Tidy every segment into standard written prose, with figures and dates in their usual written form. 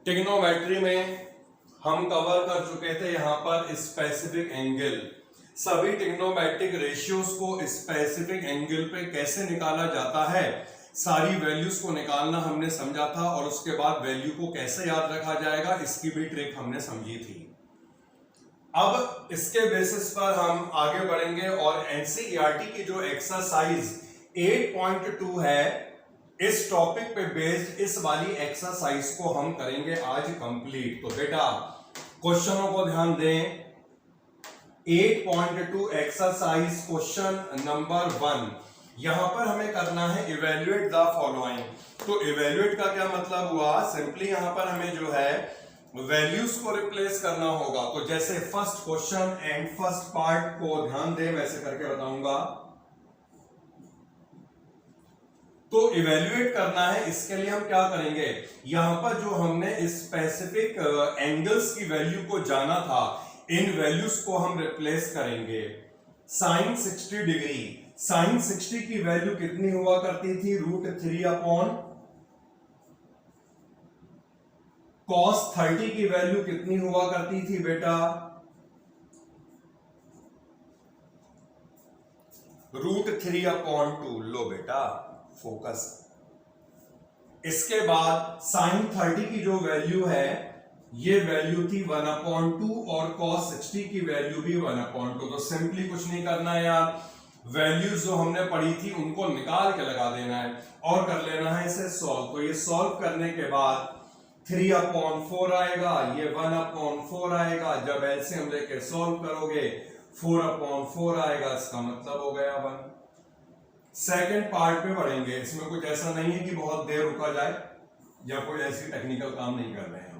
Trigonometry में हम cover कर चुके थे यहां पर स्पेसिफिक एंगल। सभी ट्रिग्नोमेट्रिक रेशियोज को स्पेसिफिक एंगल पे कैसे निकाला जाता है, सारी वैल्यूज को निकालना हमने समझा था और उसके बाद वैल्यू को कैसे याद रखा जाएगा इसकी भी ट्रिक हमने समझी थी। अब इसके बेसिस पर हम आगे बढ़ेंगे और एनसीईआरटी की जो एक्सरसाइज 8.2 है इस टॉपिक पे बेस्ड इस वाली एक्सरसाइज को हम करेंगे आज कंप्लीट। तो बेटा क्वेश्चनों को ध्यान दें। 8.2 एक्सरसाइज क्वेश्चन नंबर 1, यहां पर हमें करना है इवेल्युएट द फॉलोइंग। तो इवेल्युएट का क्या मतलब हुआ, सिंपली यहां पर हमें जो है वैल्यूज को रिप्लेस करना होगा। तो जैसे first question and first part को ध्यान दें, वैसे करके बताऊंगा। तो इवेल्युएट करना है, इसके लिए हम क्या करेंगे, यहां पर जो हमने स्पेसिफिक एंगल्स की वैल्यू को जाना था, इन वैल्यूज को हम रिप्लेस करेंगे। साइन 60 डिग्री, साइन 60 की वैल्यू कितनी हुआ करती थी, √3 अपॉन। कॉस 30 की वैल्यू कितनी हुआ करती थी बेटा, √3 अपॉन 2। लो बेटा फोकस। इसके बाद साइन 30 की जो वैल्यू है ये वैल्यू थी 1/2 और cos 60 की वैल्यू भी 1/2। तो सिंपली कुछ नहीं करना है यार, वैल्यूज जो हमने पढ़ी थी उनको निकाल के लगा देना है और कर लेना है इसे सॉल्व। तो ये सॉल्व करने के बाद 3/4 आएगा, ये 1/4 आएगा। जब एलसीएम लेके सॉल्व करोगे 4/4 आएगा, इसका मतलब हो गया 1। सेकेंड पार्ट पे बढ़ेंगे। इसमें कुछ ऐसा नहीं है कि बहुत देर रुका जाए या कोई ऐसी टेक्निकल काम नहीं कर रहे हैं हम।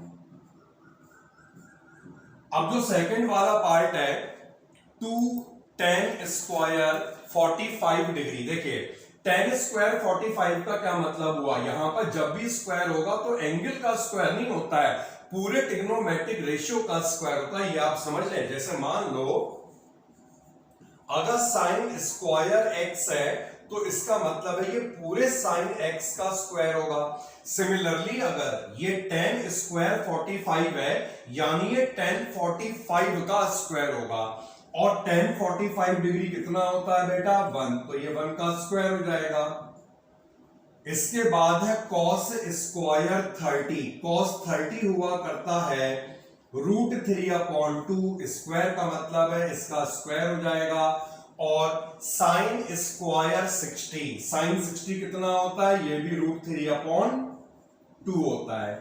अब जो सेकेंड वाला पार्ट है 2 tan स्क्वायर 45 डिग्री। देखिए tan स्क्वायर 45 का क्या मतलब हुआ, यहां पर जब भी स्क्वायर होगा तो एंगल का स्क्वायर नहीं होता है, पूरे ट्रिग्नोमेट्रिक रेशियो का स्क्वायर होता है। ये आप समझ लें। जैसे मान लो अगर साइन स्क्वायर x है तो इसका मतलब है ये पूरे साइन x का स्क्वायर होगा। सिमिलरली अगर ये tan स्क्वायर 45 है यानी ये tan 45 का स्क्वायर होगा। और tan 45 डिग्री कितना होता है बेटा, 1। तो ये 1 का स्क्वायर हो जाएगा। इसके बाद है cos स्क्वायर 30। cos 30 हुआ करता है √3/2। स्क्वायर का मतलब है इसका स्क्वायर हो जाएगा। और साइन स्क्वायर 60, साइन 60 कितना होता है, ये भी √3/2 होता है।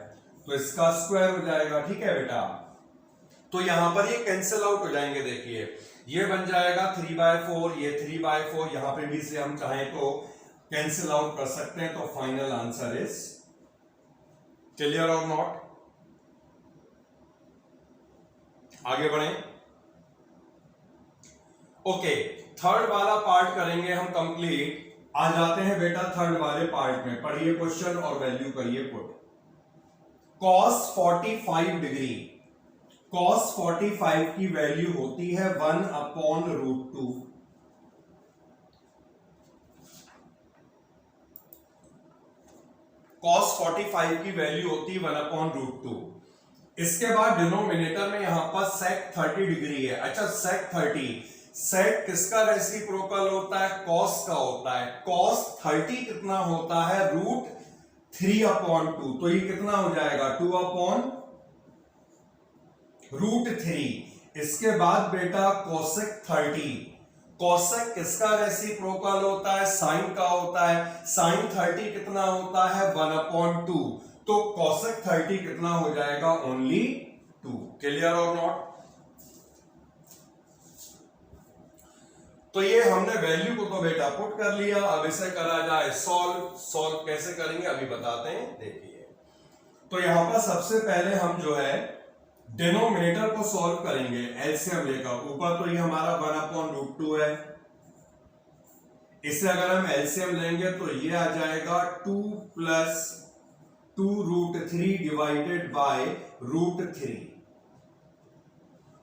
तो इसका स्क्वायर हो जाएगा। ठीक है बेटा, तो यहां पर ये कैंसिल आउट हो जाएंगे। देखिए ये बन जाएगा 3/4, ये 3/4, यहां पे भी से हम चाहें तो कैंसिल आउट कर सकते हैं। तो फाइनल आंसर इज क्लियर और नॉट। आगे बढ़ें। ओके, थर्ड वाला पार्ट करेंगे हम कंप्लीट। आ जाते हैं बेटा थर्ड वाले पार्ट में। पढ़िए क्वेश्चन और वैल्यू करिए पुट। cos 45 डिग्री, cos 45 की वैल्यू होती है 1/√2। cos 45 की वैल्यू होती है 1/√2। इसके बाद डिनोमिनेटर में यहां पर sec 30 डिग्री है। अच्छा sec 30, सेक किसका रेसिप्रोकल होता है, cos का होता है। cos 30 कितना होता है, √3/2। तो ये कितना हो जाएगा 2/√3। इसके बाद बेटा cosec 30, cosec किसका रेसिप्रोकल होता है, साइन का होता है। साइन 30 कितना होता है 1/2। तो cosec 30 कितना हो जाएगा, ओनली 2। क्लियर और नॉट। तो ये हमने वैल्यू को तो बेटा पुट कर लिया। अब इसे करा जाए सॉल्व। सॉल्व कैसे करेंगे अभी बताते हैं, देखिए। तो यहां पर सबसे पहले हम जो है डिनोमिनेटर को सॉल्व करेंगे एलसीएम लेकर। ऊपर तो ये हमारा 1/√2 है, इसे अगर हम एलसीएम लेंगे तो ये आ जाएगा 2 + 2√3 डिवाइडेड बाय √3।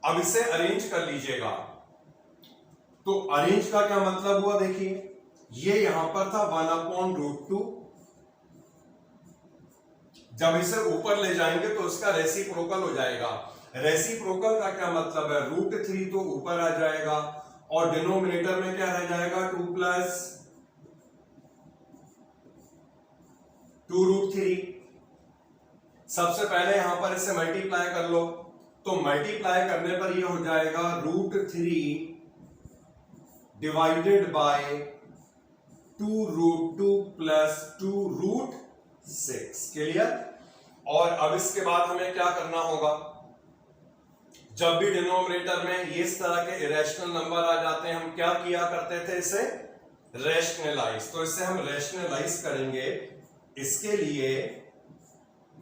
अब इसे अरेंज कर लीजिएगा। तो अरेंज का क्या मतलब हुआ, देखिए ये यहां पर था 1/√2, जब इसे ऊपर ले जाएंगे तो उसका रेसिप्रोकल हो जाएगा। रेसिप्रोकल का क्या मतलब है, √3 तो ऊपर आ जाएगा और डिनोमिनेटर में क्या रह जाएगा, 2 प्लस 2√3। सबसे पहले यहां पर इसे मल्टीप्लाई कर लो, तो मल्टीप्लाई करने पर ये हो जाएगा √3 डिवाइडेड बाय 2√2 प्लस 2√6। क्लियर। और अब इसके बाद हमें क्या करना होगा, जब भी डिनोमिनेटर में इस तरह के इरेशनल नंबर आ जाते हैं, हम क्या किया करते थे, इसे रैशनलाइज। तो इसे हम रैशनलाइज करेंगे। इसके लिए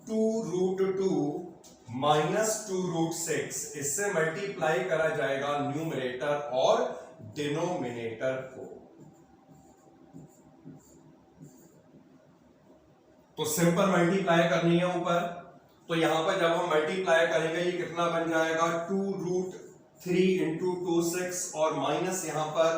2√2 माइनस 2√6 इससे मल्टीप्लाई करा जाएगा न्यूमरेटर और डिनोमिनेटर को। तो सिंपल मल्टीप्लाई करनी है ऊपर, तो यहां पर जब हम मल्टीप्लाई करेंगे ये कितना बन जाएगा, 2√3 इंटू 2/6 और माइनस यहां पर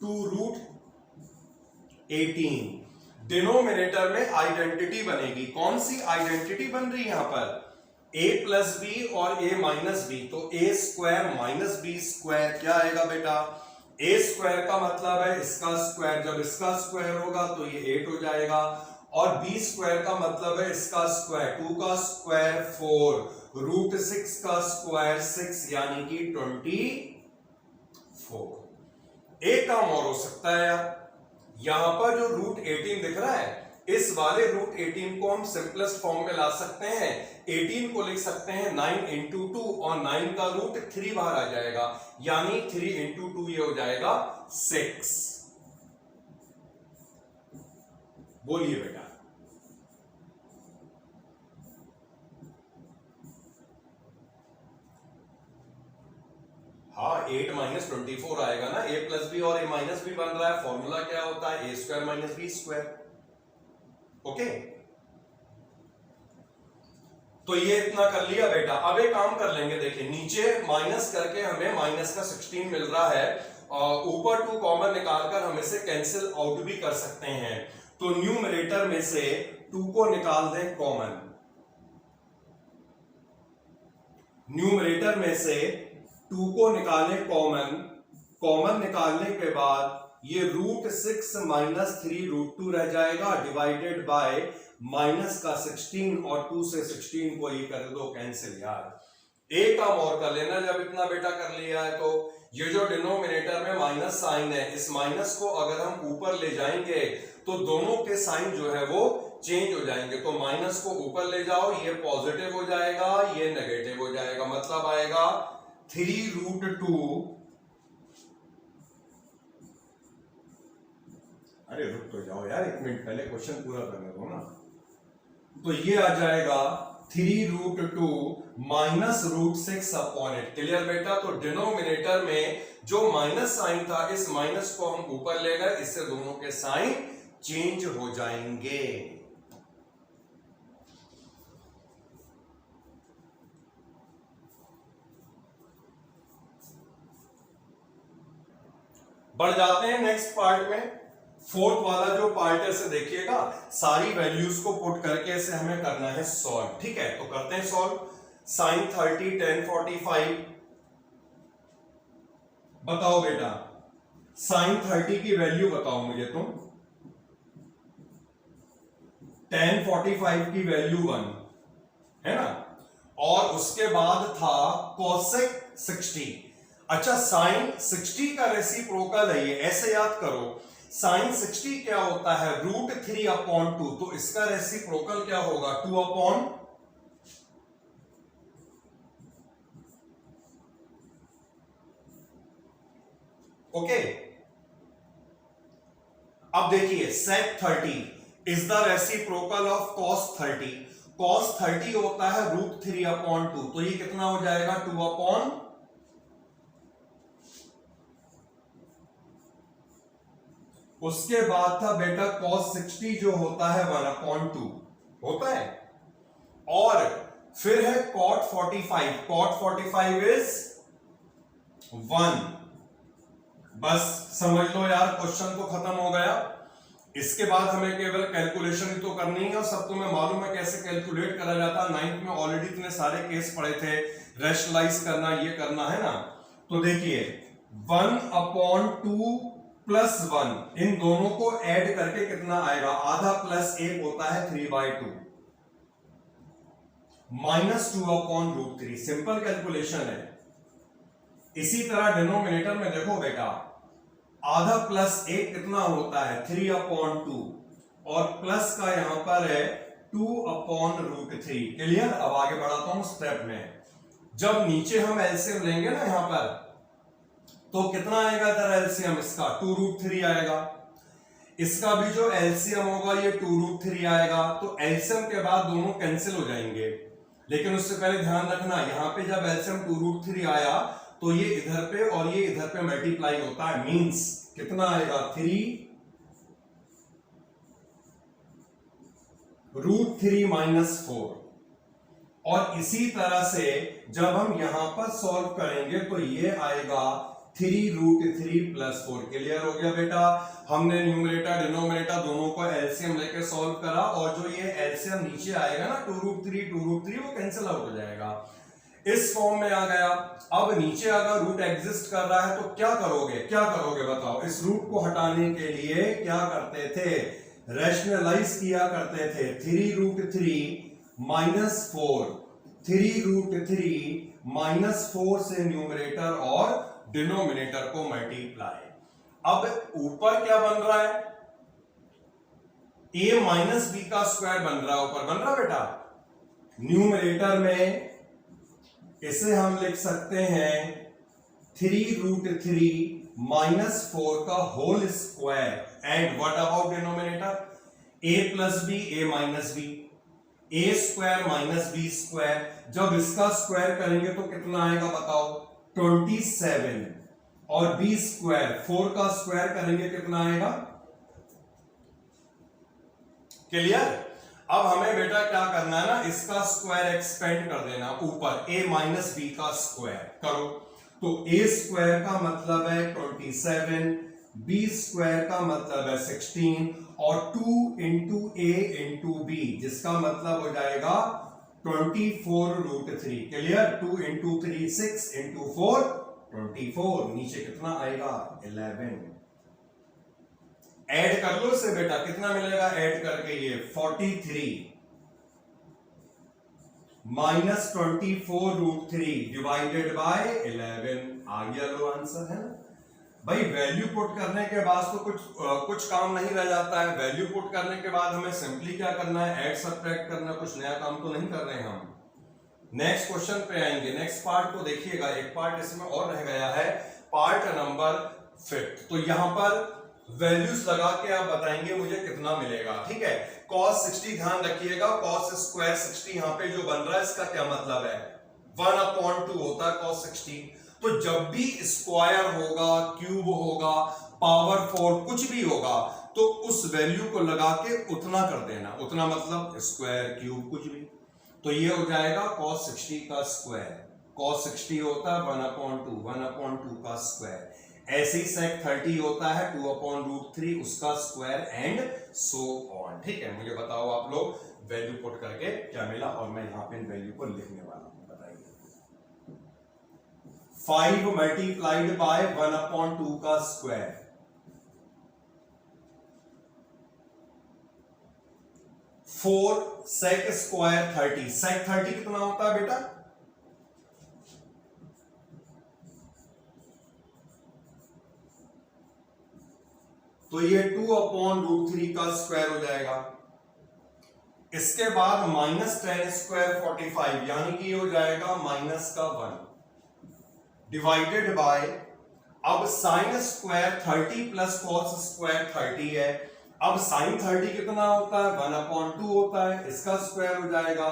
2√18। डिनोमिनेटर में आइडेंटिटी बनेगी। कौन सी आइडेंटिटी बन रही है यहां पर, a प्लस बी और a माइनस बी। तो a square minus B square क्या आएगा बेटा, a स्क्वायर का मतलब है इसका स्क्वायर, जब इसका स्क्वायर होगा तो ये 8 हो जाएगा, और b स्क्वायर का मतलब है इसका स्क्वायर, 2 का स्क्वायर 4, √6 का स्क्वायर 6 यानी कि 24। एक काम और हो सकता है यार, यहां पर जो √18 दिख रहा है, इस वाले √18 को हम सिंपलेस्ट फॉर्म में ला सकते हैं। 18 को लिख सकते हैं 9 इंटू 2 और 9 का √3 बाहर आ जाएगा, यानी 3 इंटू 2 ये हो जाएगा 6। बोलिए बेटा। हाँ, 8 माइनस 24 आएगा ना, a प्लस बी और a माइनस बी बन रहा है। फॉर्मूला क्या होता है, a square minus B square. Okay, तो ये इतना कर लिया बेटा। अब एक काम कर लेंगे, देखिए नीचे माइनस करके हमें माइनस का 16 मिल रहा है, ऊपर 2 कॉमन निकालकर हम इसे कैंसिल आउट भी कर सकते हैं। तो न्यूमरेटर में से 2 को निकाल दें कॉमन, न्यूमरेटर में से 2 को निकालें कॉमन। कॉमन निकालने के बाद ये √6 माइनस 3√2 रह जाएगा, डिवाइडेड बाय माइनस का 16 और 2 से 16 को ये कर दो कैंसिल। यार एक काम और कर लेना, जब इतना बेटा कर लिया है तो ये जो डिनोमिनेटर में माइनस साइन है, इस माइनस को अगर हम ऊपर ले जाएंगे तो दोनों के साइन जो है वो चेंज हो जाएंगे। तो माइनस को ऊपर ले जाओ, ये पॉजिटिव हो जाएगा, ये नेगेटिव हो जाएगा, मतलब आएगा 3√2। अरे रुक तो जाओ यार, 1 मिनट पहले क्वेश्चन पूरा करने दो ना। तो ये आ जाएगा 3√2 माइनस √6 अपॉन 8। क्लियर बेटा। तो डिनोमिनेटर में जो माइनस साइन था, इस माइनस को हम ऊपर ले गए, इससे दोनों के साइन चेंज हो जाएंगे। बढ़ जाते हैं नेक्स्ट पार्ट में। फोर्थ वाला जो पार्ट है इसे देखिएगा, सारी वैल्यूज को पुट करके इसे हमें करना है सॉल्व। ठीक है, तो करते हैं सॉल्व। sin 30 tan 45, बताओ बेटा sin 30 की वैल्यू बताओ मुझे तुम। tan 45 की वैल्यू 1 है ना, और उसके बाद था cosec 60। अच्छा, sin 60 का रेसिप्रोकल है ये, ऐसे याद करो। sin 60 क्या होता है, √3 अपॉन 2, तो इसका रेसिप्रोकल क्या होगा, 2 अपॉन। ओके, अब देखिए sec 30 is the reciprocal of cos 30। cos 30 होता है √3 अपॉन 2, तो ये कितना हो जाएगा, 2 अपॉन। उसके बाद था बेटा cos 60 जो होता है 1/2 होता है, और फिर है cot 45। cot 45 is 1। बस समझ लो यार, क्वेश्चन तो खत्म हो गया। इसके बाद हमें केवल कैलकुलेशन ही तो करनी है और सब तुम्हें मालूम है कैसे कैलकुलेट करा जाता है। 9th में ऑलरेडी इतने सारे केस पढ़े थे, रेशनलाइज करना, ये करना है ना। तो देखिए 1/2 प्लस 1, इन दोनों को ऐड करके कितना आएगा, आधा प्लस 1 होता है 3/2 माइनस 2/√3। सिंपल कैलकुलेशन है। इसी तरह डिनोमिनेटर में देखो बेटा, आधा प्लस 1 कितना होता है 3/2 और प्लस का यहां पर है 2/√3। क्लियर। अब आगे बढ़ाता हूं स्टेप में। जब नीचे हम एलसीएम लेंगे ना यहां पर, तो कितना आएगा तेरा एलसीएम, इसका 2√3 आएगा। इसका भी जो एलसीएम होगा ये 2√3 आएगा। तो एलसीएम के बाद दोनों कैंसिल हो जाएंगे, लेकिन उससे पहले ध्यान रखना यहां पे जब एलसीएम 2√3 आया तो ये इधर पे और ये इधर पे मल्टीप्लाई होता है, मींस कितना आएगा 3√3 माइनस 4। और इसी तरह से जब हम यहां पर सॉल्व करेंगे तो ये आएगा 3√3 प्लस 4। क्लियर हो गया बेटा। हमने न्यूमरेटर डिनोमिनेटर दोनों को एलसीएम लेके सॉल्व करा और जो ये एलसीएम नीचे आएगा ना 2√3 वो कैंसिल आउट हो जाएगा, इस फॉर्म में आ गया। अब नीचे अगर रूट एग्जिस्ट कर रहा है तो क्या करोगे बताओ। इस रूट को हटाने के लिए क्या करते थे, रैशनलाइज किया करते थे। 3√3 माइनस 4, 3√3 माइनस 4 से न्यूमरेटर और डिनोमिनेटर को मल्टीप्लाई। अब ऊपर क्या बन रहा है, a माइनस बी का स्क्वायर बन रहा है, ऊपर बन रहा बेटा। न्यूमरेटर में इसे हम लिख सकते हैं 3√3 माइनस 4 का whole square. And what about denominator, a plus B, a minus B, a square minus B square. जब इसका स्क्वायर करेंगे तो कितना आएगा बताओ 27, और b स्क्वायर 4 का स्क्वायर करेंगे कितना आएगा। क्लियर। अब हमें बेटा क्या करना है ना, इसका स्क्वायर एक्सपेंड कर देना ऊपर, a माइनस बी का स्क्वायर करो। तो a स्क्वायर का मतलब है 27, b स्क्वायर का मतलब है 16 और 2 इंटू a इंटू b, जिसका मतलब हो जाएगा 24√3। क्लियर। 2 into 3 6 into 4 24। नीचे कितना आएगा 11। ऐड कर लो इसे बेटा, कितना मिलेगा ऐड करके ये 43 माइनस 24√3 डिवाइडेड बाय 11। आ गया लो आंसर, है ना भाई। वैल्यू पुट करने के बाद तो कुछ काम नहीं रह जाता है। वैल्यू पुट करने के बाद हमें सिंपली क्या करना है, ऐड सब्ट्रैक्ट करना। कुछ नया काम तो नहीं कर रहे हैं हम। नेक्स्ट क्वेश्चन पे आएंगे। नेक्स्ट पार्ट को देखिएगा, एक पार्ट इसमें और रह गया है, पार्ट नंबर 5। तो यहां पर वैल्यूज लगा के आप बताएंगे मुझे कितना मिलेगा, ठीक है। cos 60 ध्यान रखिएगा, cos स्क्वायर 60 यहां पे जो बन रहा है इसका क्या मतलब है, 1/2 होता है cos 60। तो जब भी स्क्वायर होगा, क्यूब होगा, पावर 4 कुछ भी होगा, तो उस वैल्यू को लगा के उतना कर देना। उतना मतलब स्क्वायर, क्यूब, कुछ भी। तो ये हो जाएगा cos 60 का स्क्वायर। cos 60 होता है 1/2 का स्क्वायर। ऐसे ही sec 30 होता है 2/√3 उसका स्क्वायर, एंड सो ऑन। ठीक है, मुझे बताओ आप लोग वैल्यू पुट करके क्या मिला, और मैं यहां पे इन वैल्यू को लिखने वाला हूं। बताइए 5 मल्टीप्लाइड बाय 1/2 का स्क्वायर, 4 sec स्क्वायर 30। sec 30 कितना होता है बेटा, तो ये 2/√3 का स्क्वायर हो जाएगा। इसके बाद -10 स्क्वायर 45, यानी कि हो जाएगा -1 डिवाइडेड बाय, अब sine square 30 plus cos square 30 है। अब साइन 30 कितना होता है 1/2 होता है, इसका स्क्वायर हो जाएगा।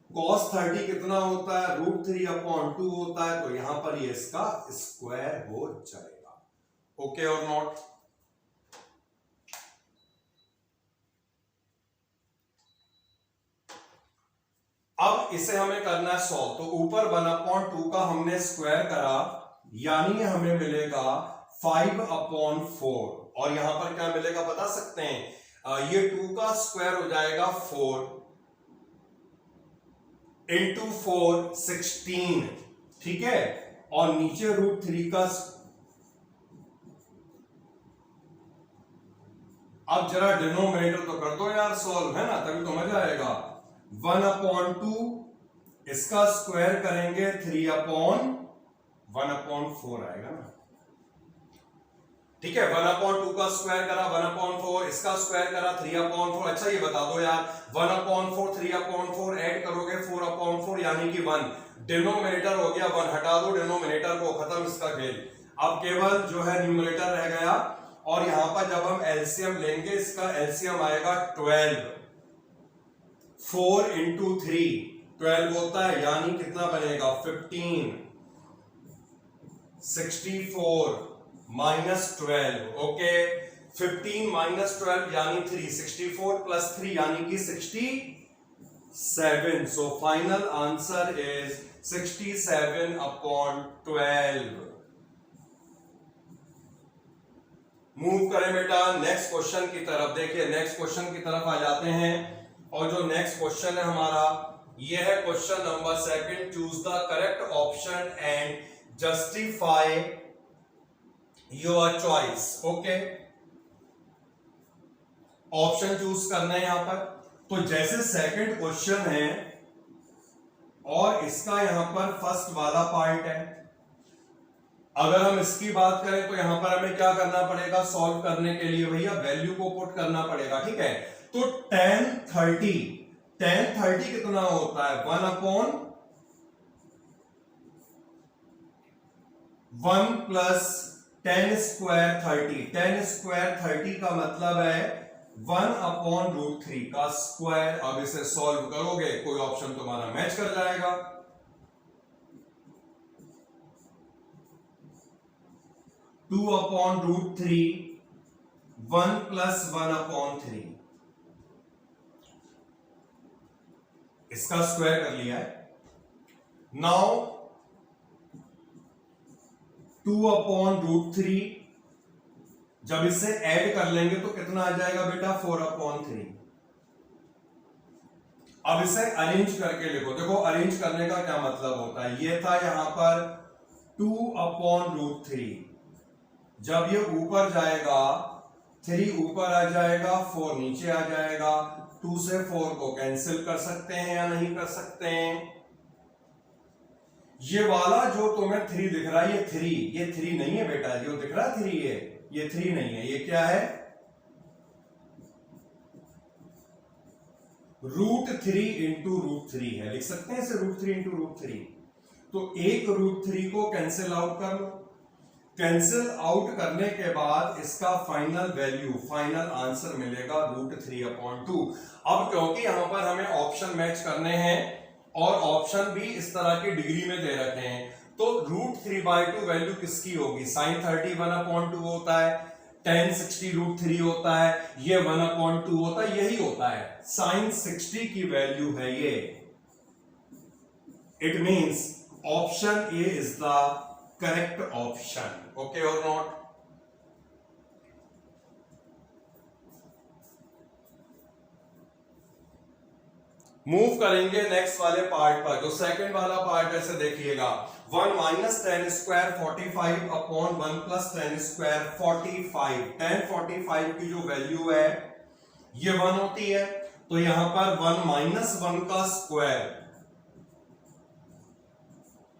कॉस 30 कितना होता है √3/2 होता है, तो यहां पर ये इसका स्क्वायर हो जाएगा। ओके और नॉट। अब इसे हमें करना है सॉल्व। तो ऊपर 1/2 का हमने स्क्वायर करा, यानी हमें मिलेगा 5/4, और यहां पर क्या मिलेगा बता सकते हैं, ये 2 का स्क्वायर हो जाएगा 4 इंटू 4 16, ठीक है, और नीचे √3 का। अब जरा डिनोमिनेटर तो कर दो यार सॉल्व, है ना, तभी तो मजा आएगा। 1/2 इसका स्क्वायर करेंगे 3/1/4 आएगा ना, ठीक है। 1/2 का स्क्वायर करा 1/4, इसका स्क्वायर करा 3/4। अच्छा ये बता दो यार, 1/4 3/4 ऐड करोगे 4/4 यानी कि 1, डिनोमिनेटर हो गया 1, हटा दो डिनोमिनेटर को, खत्म इसका खेल। अब केवल जो है न्यूमरेटर रह गया, और यहां पर जब हम एलसीएम लेंगे, इसका एलसीएम आएगा 12, 4 इंटू 3 12 होता है, यानी कितना बनेगा 15, 64 माइनस 12, ओके। 15 माइनस 12 यानी 3, 64 प्लस 3 यानी कि 67। So final answer is 67/12। Move करें बेटा नेक्स्ट क्वेश्चन की तरफ। देखिए नेक्स्ट क्वेश्चन की तरफ आ जाते हैं, और जो नेक्स्ट क्वेश्चन है हमारा, यह है question number 2। Choose the correct option and justify your choice, okay. Option choose करना है यहां पर। तो जैसे सेकंड क्वेश्चन है और इसका यहां पर फर्स्ट वाला पार्ट है, अगर हम इसकी बात करें तो यहां पर हमें क्या करना पड़ेगा सॉल्व करने के लिए, भैया वैल्यू को पुट करना पड़ेगा, ठीक है। तो tan 30 कितना होता है 1/1 plus tan square 30। tan square 30 का मतलब है 1/√3 का स्क्वायर। अब इसे सॉल्व करोगे कोई ऑप्शन तुम्हारा मैच कर जाएगा। 2/√3 1 प्लस 1/3, इसका स्क्वायर कर लिया है। नाउ 2/√3 जब इसे ऐड कर लेंगे तो कितना आ जाएगा बेटा 4/3। अब इसे अरेंज करके लिखो। देखो अरेंज करने का क्या मतलब होता है, ये था यहां पर 2/√3, जब ये ऊपर जाएगा 3 ऊपर आ जाएगा 4 नीचे आ जाएगा। 2 से 4 को कैंसिल कर सकते हैं या नहीं कर सकते हैं। ये वाला जो तुम्हें 3 दिख रहा है, ये 3 नहीं है बेटा, जो दिख रहा है 3 ये 3 नहीं है, ये क्या है √3 इंटू √3 है, लिख सकते हैं इसे √3 इंटू √3। तो एक √3 को कैंसिल आउट कर लो। कैंसिल आउट करने के बाद इसका फाइनल वैल्यू, फाइनल आंसर मिलेगा √3/2। अब क्योंकि यहां पर हमें ऑप्शन मैच करने हैं और ऑप्शन भी इस तरह की डिग्री में दे रखे हैं, तो √3/2 वैल्यू किसकी होगी, sin 30 1/2 होता है, tan 60 √3 होता है, ये 1/2 होता है, यही होता है sin 60 की वैल्यू है ये। It means option A is the correct option, okay और नॉट। मूव करेंगे नेक्स्ट वाले पार्ट पर, जो सेकंड वाला पार्ट है, देखिएगा 1 minus tan square 45/1 plus tan square 45। tan 45 की जो वैल्यू है ये 1 होती है, तो यहां पर 1 माइनस 1 का स्क्वायर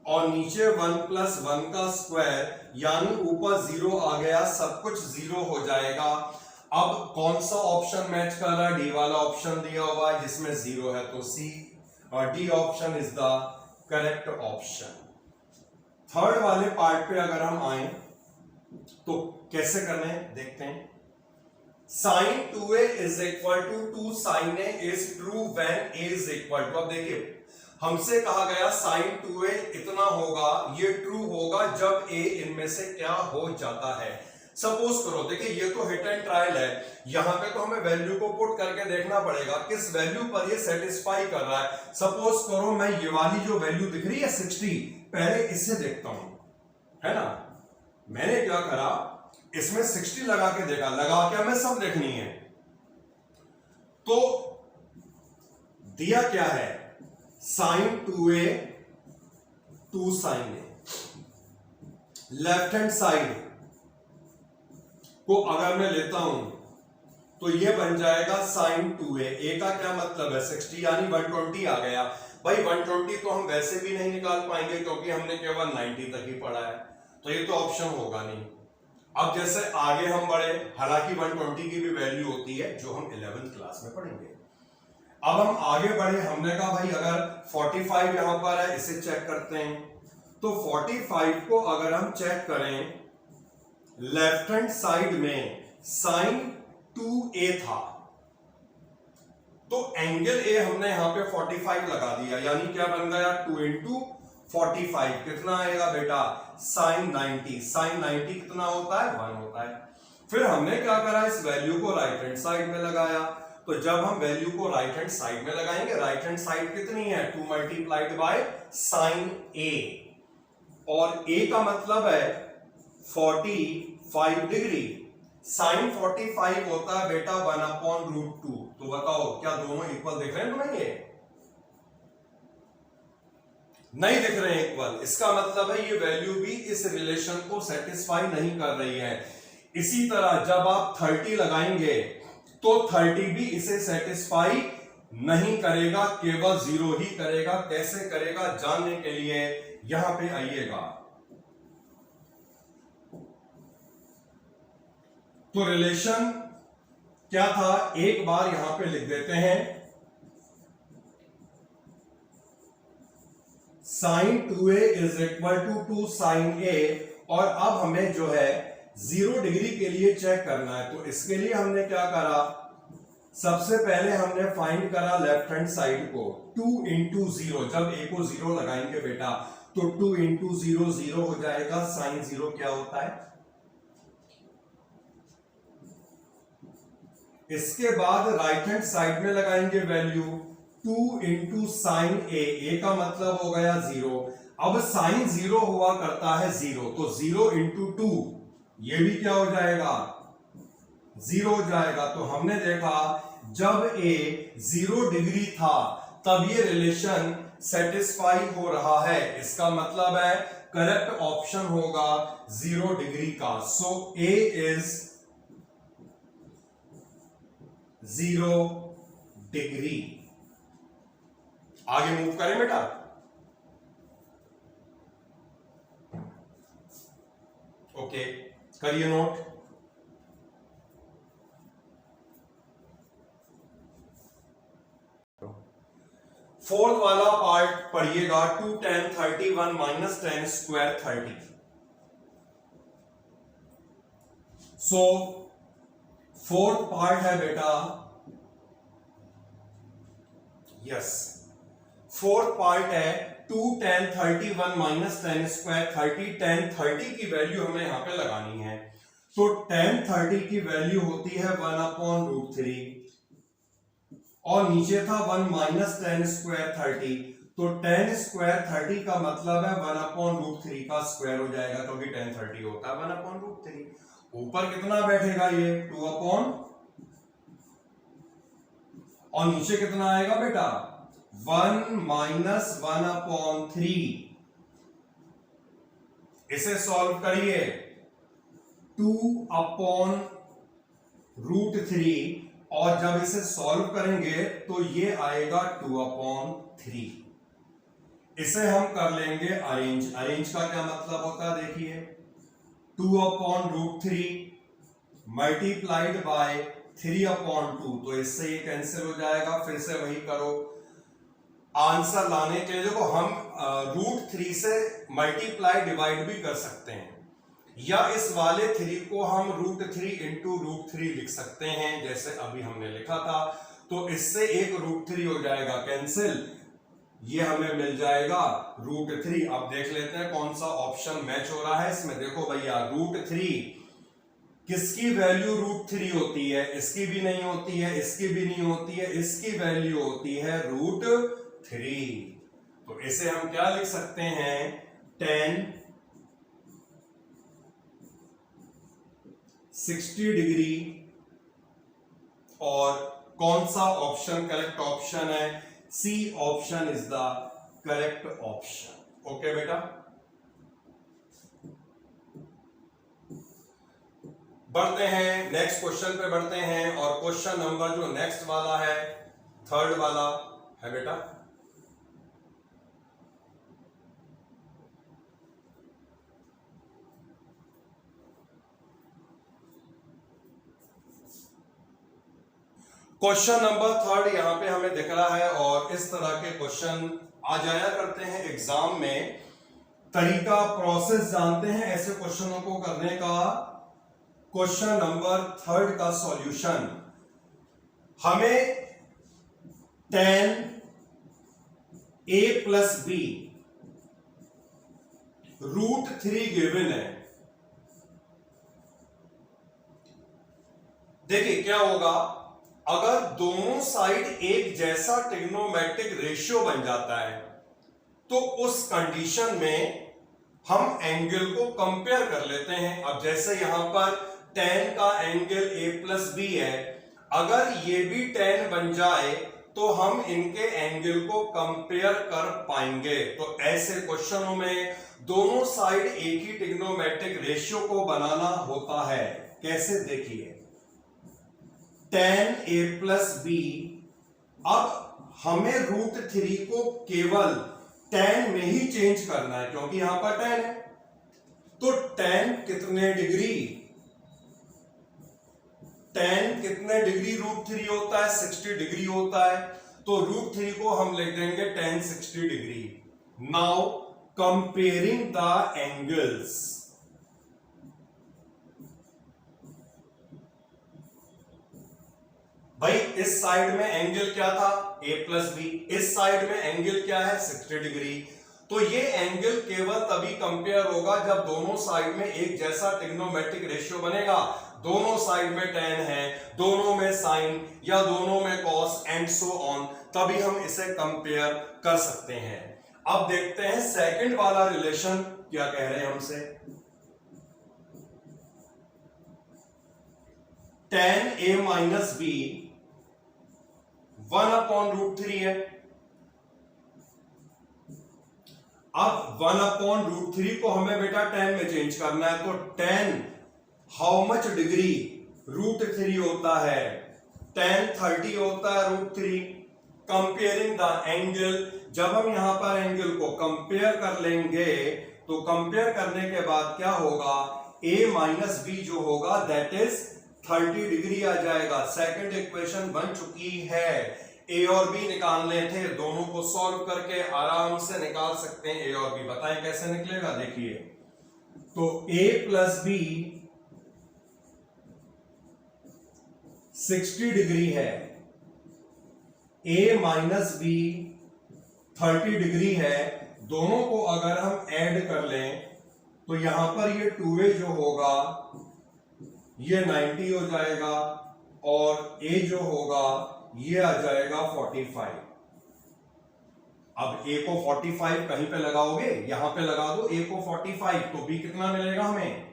और नीचे 1 प्लस 1 का स्क्वायर, यानी ऊपर 0 आ गया, सब कुछ 0 हो जाएगा। अब कौन सा ऑप्शन मैच कर रहा है, डी वाला ऑप्शन दिया हुआ है जिसमें 0 है, तो सी और D option is the correct option. Third वाले पार्ट पे अगर हम आए तो कैसे करना है देखते हैं। sin 2a is equal to 2 sin a is true when a is equal to. अब देखिए हमसे कहा गया sin 2a इतना होगा, ये ट्रू होगा जब a इनमें से क्या हो जाता है। सपोज करो, देखिए ये तो हिट एंड ट्रायल है, यहां पे तो हमें वैल्यू को पुट करके देखना पड़ेगा किस वैल्यू पर ये सेटिस्फाई कर रहा है। सपोज करो मैं ये वाली जो वैल्यू दिख रही है 60, पहले इससे देखता हूं, है ना। मैंने क्या करा, इसमें 60 लगा के देखा, लगा के हमें सब देखनी है। तो दिया क्या है, साइन 2a 2 साइन ए। लेफ्ट हैंड साइड को अगर मैं लेता हूं तो ये बन जाएगा साइन 2a। ए का क्या मतलब है 60 यानी 120 आ गया। भाई 120 तो हम वैसे भी नहीं निकाल पाएंगे क्योंकि हमने केवल 90 तक ही पढ़ा है, तो ये तो ऑप्शन होगा नहीं। अब जैसे आगे हम बढ़े, हालांकि 120 की भी वैल्यू होती है जो हम 11th क्लास में पढ़ेंगे। अब हम आगे बढ़े, हमने कहा भाई अगर 45 यहां पर है, इसे चेक करते हैं। तो 45 को अगर हम चेक करें, लेफ्ट हैंड साइड में साइन 2a था, तो एंगल ए हमने यहां पे 45 लगा दिया, यानी क्या बन गया 2 इंटू 45 कितना आएगा बेटा साइन 90। साइन 90 कितना होता है 1 होता है। फिर हमने क्या करा, इस वैल्यू को राइट हैंड साइड में लगाया। तो जब हम वैल्यू को राइट हैंड साइड में लगाएंगे, राइट हैंड साइड कितनी है 2 मल्टीप्लाइड बाय साइन ए, और ए का मतलब है 45 डिग्री। साइन 45 होता है बेटा 1/√2। तो बताओ क्या दोनों इक्वल दिख रहे हैं तुम्हें? ये नहीं दिख रहे हैं इक्वल, इसका मतलब है ये वैल्यू भी इस रिलेशन को सेटिस्फाई नहीं कर रही है। इसी तरह जब आप 30 लगाएंगे तो 30 भी इसे सेटिस्फाई नहीं करेगा, केवल 0 ही करेगा। कैसे करेगा जानने के लिए यहां पे आइएगा। तो रिलेशन क्या था, एक बार यहां पे लिख देते हैं, sine 2a is equal to 2 sine a। और अब हमें जो है 0 डिग्री के लिए चेक करना है। तो इसके लिए हमने क्या करा, सबसे पहले हमने फाइंड करा लेफ्ट हैंड साइड को, 2 इंटू 0। जब a को 0 लगाएंगे बेटा तो 2 इंटू 0 0 हो जाएगा। साइन 0 क्या होता है। इसके बाद राइट हैंड साइड में लगाएंगे वैल्यू 2 इंटू साइन ए। ए का मतलब हो गया 0। अब साइन 0 हुआ करता है 0, तो 0 इंटू 2 ये भी क्या हो जाएगा 0 हो जाएगा। तो हमने देखा जब ए 0 डिग्री था तब ये रिलेशन सेटिस्फाई हो रहा है। इसका मतलब है करेक्ट ऑप्शन होगा 0 डिग्री का। सो ए इज 0 डिग्री। आगे मूव करें बेटा। ओके, करिए नोट। फोर्थ वाला पार्ट पढ़िएगा, 2 tan 31 माइनस tan स्क्वायर 30। सो फोर्थ पार्ट है बेटा, यस फोर्थ पार्ट है 2 tan 31 minus tan square 30। tan 30 की वैल्यू हमें यहां पे लगानी है। तो tan 30 की वैल्यू होती है 1/√3 और नीचे था 1 माइनस tan स्क्वायर 30। तो tan स्क्वायर 30 का मतलब है 1/√3 का स्क्वायर हो जाएगा, क्योंकि tan 30 होता है 1/√3। ऊपर कितना बैठेगा ये 2 और नीचे कितना आएगा बेटा 1 माइनस 1/3। इसे सॉल्व करिए 2/√3 और जब इसे सॉल्व करेंगे तो ये आएगा 2/3। इसे हम कर लेंगे अरेंज। अरेंज का क्या मतलब होता है देखिए, 2/√3 मल्टीप्लाइड बाय 3/2। तो इससे ये कैंसिल हो जाएगा। फिर से वही करो, आंसर लाने के लिए देखो हम √3 से मल्टीप्लाई डिवाइड भी कर सकते हैं, या इस वाले 3 को हम √3 इंटू √3 लिख सकते हैं जैसे अभी हमने लिखा था। तो इससे एक √3 हो जाएगा कैंसिल, ये हमें मिल जाएगा √3। अब देख लेते हैं कौन सा ऑप्शन मैच हो रहा है इसमें। देखो भैया √3 किसकी वैल्यू √3 होती है, इसकी भी नहीं होती है, इसकी भी नहीं होती है, इसकी वैल्यू होती है √3। तो इसे हम क्या लिख सकते हैं, tan 60 डिग्री और कौन सा ऑप्शन करेक्ट ऑप्शन है? C option is the correct option. Okay बेटा, बढ़ते हैं नेक्स्ट क्वेश्चन पे बढ़ते हैं। और क्वेश्चन नंबर जो नेक्स्ट वाला है, थर्ड वाला है बेटा, क्वेश्चन नंबर थर्ड यहां पे हमें दिख रहा है। और इस तरह के क्वेश्चन आ जाया करते हैं एग्जाम में। तरीका प्रोसेस जानते हैं ऐसे क्वेश्चनों को करने का। क्वेश्चन नंबर थर्ड का सॉल्यूशन, हमें tan a plus B √3 given है। देखिए क्या होगा, अगर दोनों साइड एक जैसा ट्रिग्नोमेट्रिक रेशियो बन जाता है तो उस कंडीशन में हम एंगल को कंपेयर कर लेते हैं। अब जैसे यहां पर tan का एंगल a प्लस बी है, अगर ये भी tan बन जाए तो हम इनके एंगल को कंपेयर कर पाएंगे। तो ऐसे क्वेश्चनों में दोनों साइड एक ही ट्रिग्नोमेट्रिक रेशियो को बनाना होता है। कैसे, देखिए tan a प्लस बी, अब हमें √3 को केवल tan में ही चेंज करना है क्योंकि यहां पर tan है। तो tan कितने डिग्री, tan कितने डिग्री √3 होता है? 60 डिग्री होता है। तो √3 को हम लिख देंगे tan 60 degree. Now comparing the angles, भाई इस साइड में एंगल क्या था? a plus B. इस साइड में एंगल क्या है? 60 डिग्री। तो ये एंगल केवल तभी कंपेयर होगा जब दोनों साइड में एक जैसा ट्रिग्नोमेट्रिक रेशियो बनेगा। दोनों साइड में tan है, दोनों में sin या दोनों में cos एंड सो ऑन, तभी हम इसे कंपेयर कर सकते हैं। अब देखते हैं सेकंड वाला रिलेशन क्या कह रहे हैं हमसे। tan a माइनस बी 1/√3 है। अब 1/√3 को हमें बेटा tan में चेंज करना है। तो tan हाउ मच डिग्री? √3 होता है। tan 30 होता है √3। कंपेयरिंग द एंगल, जब हम यहां पर एंगल को कंपेयर कर लेंगे तो कंपेयर करने के बाद क्या होगा, a माइनस बी जो होगा दैट इज 30 डिग्री आ जाएगा। सेकंड इक्वेशन बन चुकी है। a और b निकालने थे, दोनों को सॉल्व करके आराम से निकाल सकते हैं a और b। बताएं कैसे निकलेगा, देखिए तो a प्लस बी 60 डिग्री है, a माइनस बी 30 डिग्री है। दोनों को अगर हम ऐड कर लें तो यहां पर ये 2a जो होगा ये 90 हो जाएगा और a जो होगा ये आ जाएगा 45। अब a को 45 कहीं पे लगाओगे, यहां पे लगा दो a को 45, तो b कितना मिलेगा हमें?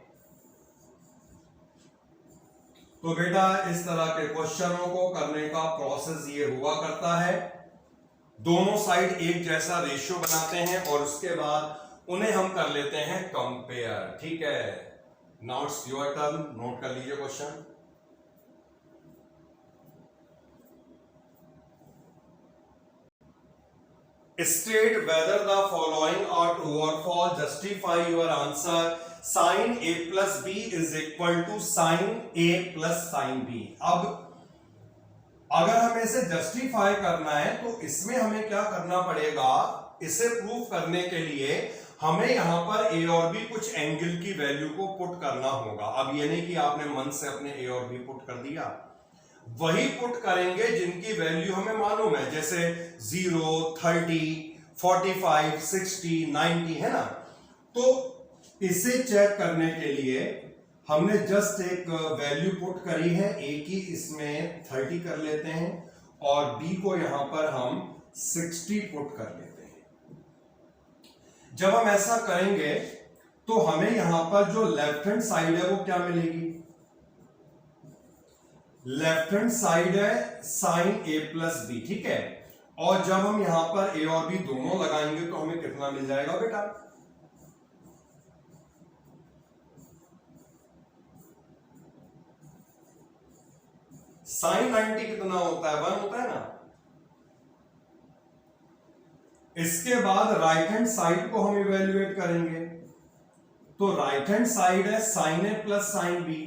तो बेटा इस तरह के क्वेश्चनों को करने का प्रोसेस ये हुआ करता है। दोनों साइड एक जैसा रेशियो बनाते हैं और उसके बाद उन्हें हम कर लेते हैं कंपेयर। ठीक है, now it's your turn, note कर लीजिए question. State whether the following are true or false. Justify your answer. Sin a plus b is equal to sin a plus sin b. अब अगर हमें इसे जस्टिफाई करना है तो इसमें हमें क्या करना पड़ेगा, इसे प्रूव करने के लिए हमें यहां पर a और b कुछ एंगल की वैल्यू को पुट करना होगा। अब ये नहीं कि आपने मन से अपने a और b पुट कर दिया, वही पुट करेंगे जिनकी वैल्यू हमें मालूम है, जैसे 0, 30, 45, 60, 90 है ना। तो इसे चेक करने के लिए हमने जस्ट एक वैल्यू पुट करी है, a की इसमें 30 कर लेते हैं और b को यहां पर हम 60 पुट कर लेते हैं। जब हम ऐसा करेंगे तो हमें यहां पर जो लेफ्ट हैंड साइड है वो क्या मिलेगी, लेफ्ट हैंड साइड है साइन ए प्लस बी, ठीक है। और जब हम यहां पर ए और बी दोनों लगाएंगे तो हमें कितना मिल जाएगा बेटा? साइन 90 कितना होता है? 1 होता है ना। इसके बाद राइट हैंड साइड को हम इवेल्युएट करेंगे, तो राइट हैंड साइड है साइन ए प्लस साइन बी।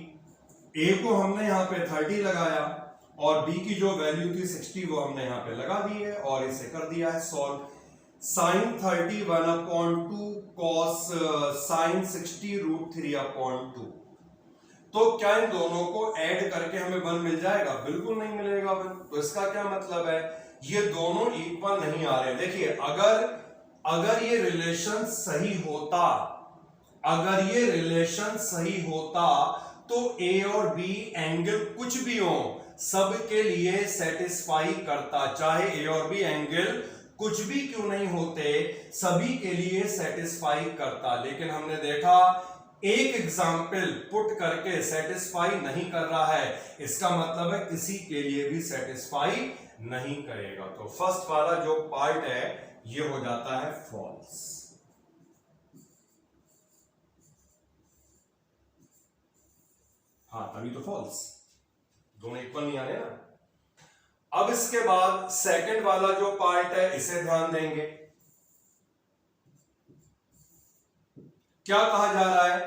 ए को हमने यहां पे 30 लगाया और बी की जो वैल्यू थी 60 वो हमने यहां पे लगा दी है और इसे कर दिया है सॉल्व। Sign 30 1/2 cos sine 60 √3/2। तो क्या इन दोनों को ऐड करके हमें 1 मिल जाएगा? बिल्कुल नहीं मिलेगा 1। तो इसका क्या मतलब है? ये दोनों इक्वल नहीं आ रहे। देखिए अगर ये रिलेशन सही होता, अगर ये रिलेशन सही होता तो ए और बी एंगल कुछ भी हो सबके लिए सेटिस्फाई करता, चाहे ए और बी एंगल कुछ भी क्यों नहीं होते सभी के लिए सेटिस्फाई करता। लेकिन हमने देखा एक एग्जाम्पल पुट करके सेटिस्फाई नहीं कर रहा है, इसका मतलब है किसी के लिए भी सेटिस्फाई नहीं करेगा। तो फर्स्ट वाला जो पार्ट है ये हो जाता है फॉल्स। हाँ तभी तो फॉल्स, दोनों इक्वल नहीं आ रहे ना। अब इसके बाद सेकंड वाला जो पार्ट है इसे ध्यान देंगे। क्या कहा जा रहा है?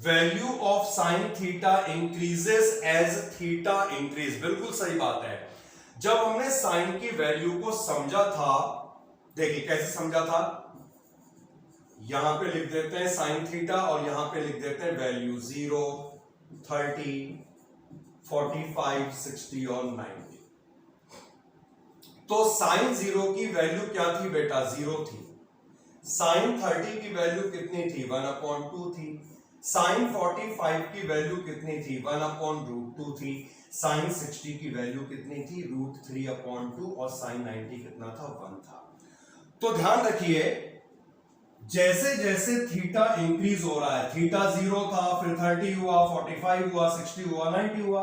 Value of sine theta increases as theta increase. बिल्कुल सही बात है। जब हमने साइन की वैल्यू को समझा था, देखिए कैसे समझा था, यहां पे लिख देते हैं साइन थीटा और यहां पे लिख देते हैं वैल्यू 0, 30, 45, 60 और 90। तो साइन 0 की वैल्यू क्या थी बेटा? 0 थी। साइन 30 की वैल्यू कितनी थी? 1/2 थी। साइन 45 की वैल्यू कितनी थी? 1/√2 थी। साइन 60 की वैल्यू कितनी थी? √3/2 और साइन 90 कितना था? 1 था। तो ध्यान रखिए जैसे जैसे थीटा इंक्रीज हो रहा है, थीटा 0 था, फिर 30 हुआ, 45 हुआ, 60 हुआ, 90 हुआ,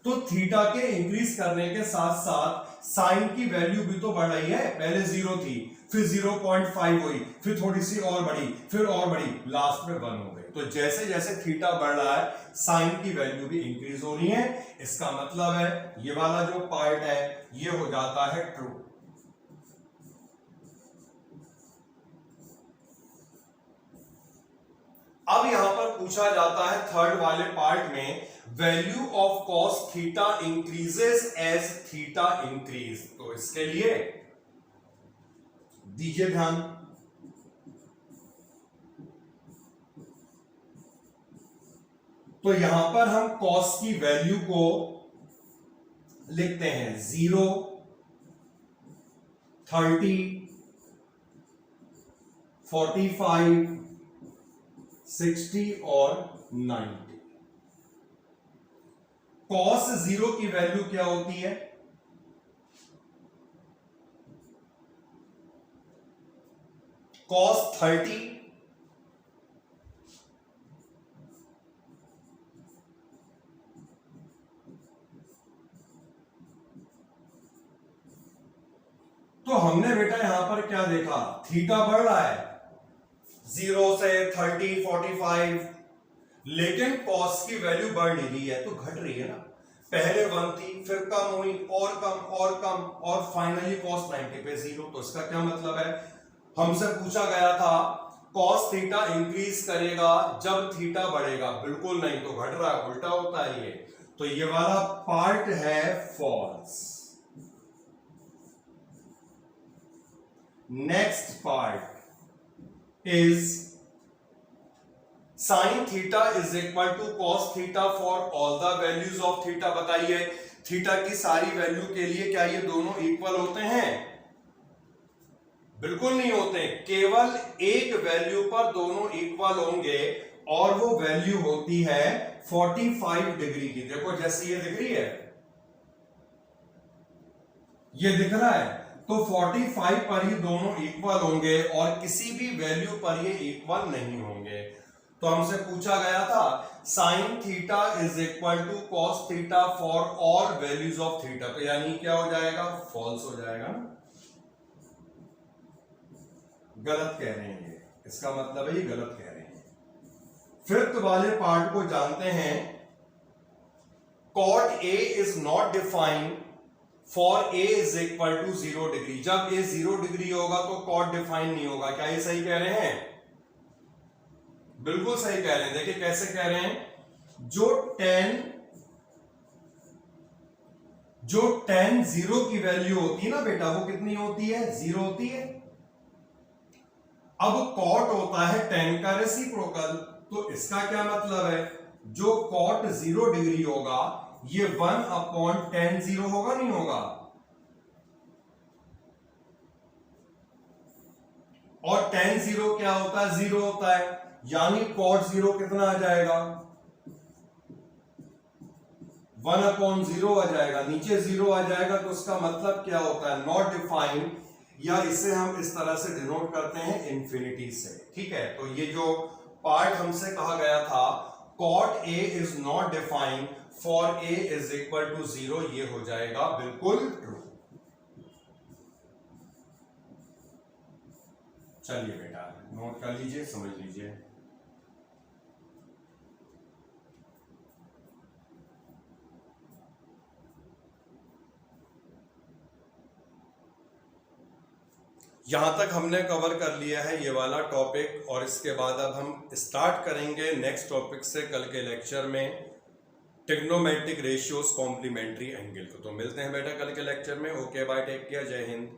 तो थीटा के इंक्रीज करने के साथ साथ साइन की वैल्यू भी तो बढ़ रही है। पहले 0 थी, फिर 0.5 हुई, फिर थोड़ी सी और बढ़ी, फिर और बढ़ी, लास्ट में 1 हो गई। तो जैसे जैसे थीटा बढ़ रहा है साइन की वैल्यू भी इंक्रीज हो रही है। इसका मतलब है ये वाला जो पार्ट है ये हो जाता है ट्रू। अब यहां पर पूछा जाता है थर्ड वाले पार्ट में, value of cos theta increases as theta increase. तो इसके लिए दीजिए ध्यान, तो यहां पर हम कॉस की वैल्यू को लिखते हैं 0, 30, 45, 60 और 90। कॉस 0 की वैल्यू क्या होती है? कॉस 30 तो हमने बेटा यहां पर क्या देखा? थीटा बढ़ रहा है 0 से 30, 45, लेकिन कॉस की वैल्यू बढ़ नहीं रही है, तो घट रही है ना। पहले 1 थी, फिर कम हुई, और कम और कम, और फाइनली कॉस 90 पे 0। तो इसका क्या मतलब है? हमसे पूछा गया था कॉस थीटा इंक्रीज करेगा जब थीटा बढ़ेगा, बिल्कुल नहीं, तो घट रहा है, उल्टा होता है ये। तो ये वाला पार्ट है false. Next part is sine theta is equal to cos theta for all the values of theta. बताइए थीटा की सारी वैल्यू के लिए क्या ये दोनों इक्वल होते हैं? बिल्कुल नहीं होते। केवल एक वैल्यू पर दोनों इक्वल होंगे और वो वैल्यू होती है 45 डिग्री की। देखो जैसे ये दिख रही है, ये दिख रहा है, तो 45 पर ही दोनों इक्वल होंगे और किसी भी वैल्यू पर ये इक्वल नहीं होंगे। तो हमसे पूछा गया था sine theta is equal to cos theta for all values of theta, तो यानी क्या हो जाएगा, फॉल्स हो जाएगा ना, गलत कह रहे हैं ये, इसका मतलब है ये गलत कह रहे हैं। फिफ्थ वाले पार्ट को जानते हैं, cot A is not defined for A is equal to 0 degree. जब A 0 डिग्री होगा तो cot डिफाइन नहीं होगा। क्या ये सही कह रहे हैं? बिल्कुल सही कह रहे हैं। देखिए कैसे कह रहे हैं, जो tan 0 की वैल्यू होती है ना बेटा, वो कितनी होती है, 0 होती है। अब cot होता है tan का रेसिप्रोकल, तो इसका क्या मतलब है, जो cot 0 डिग्री होगा ये 1/tan 0 होगा, नहीं होगा। और tan 0 क्या होता है, 0 होता है, यानी cot 0 कितना आ जाएगा, 1/0 आ जाएगा, नीचे 0 आ जाएगा। तो उसका मतलब क्या होता है, नॉट डिफाइंड, या इसे हम इस तरह से डिनोट करते हैं इंफिनिटी से। ठीक है, तो ये जो पार्ट हमसे कहा गया था cot A is not defined for A is equal to 0, ये हो जाएगा बिल्कुल ट्रू। चलिए बेटा नोट कर लीजिए, समझ लीजिए। यहां तक हमने कवर कर लिया है ये वाला टॉपिक, और इसके बाद अब हम स्टार्ट करेंगे नेक्स्ट टॉपिक से कल के लेक्चर में, ट्रिग्नोमेट्रिक रेशियोज कॉम्प्लीमेंट्री एंगल को। तो मिलते हैं बेटा कल के लेक्चर में। ओके बाय, टेक केयर, जय हिंद।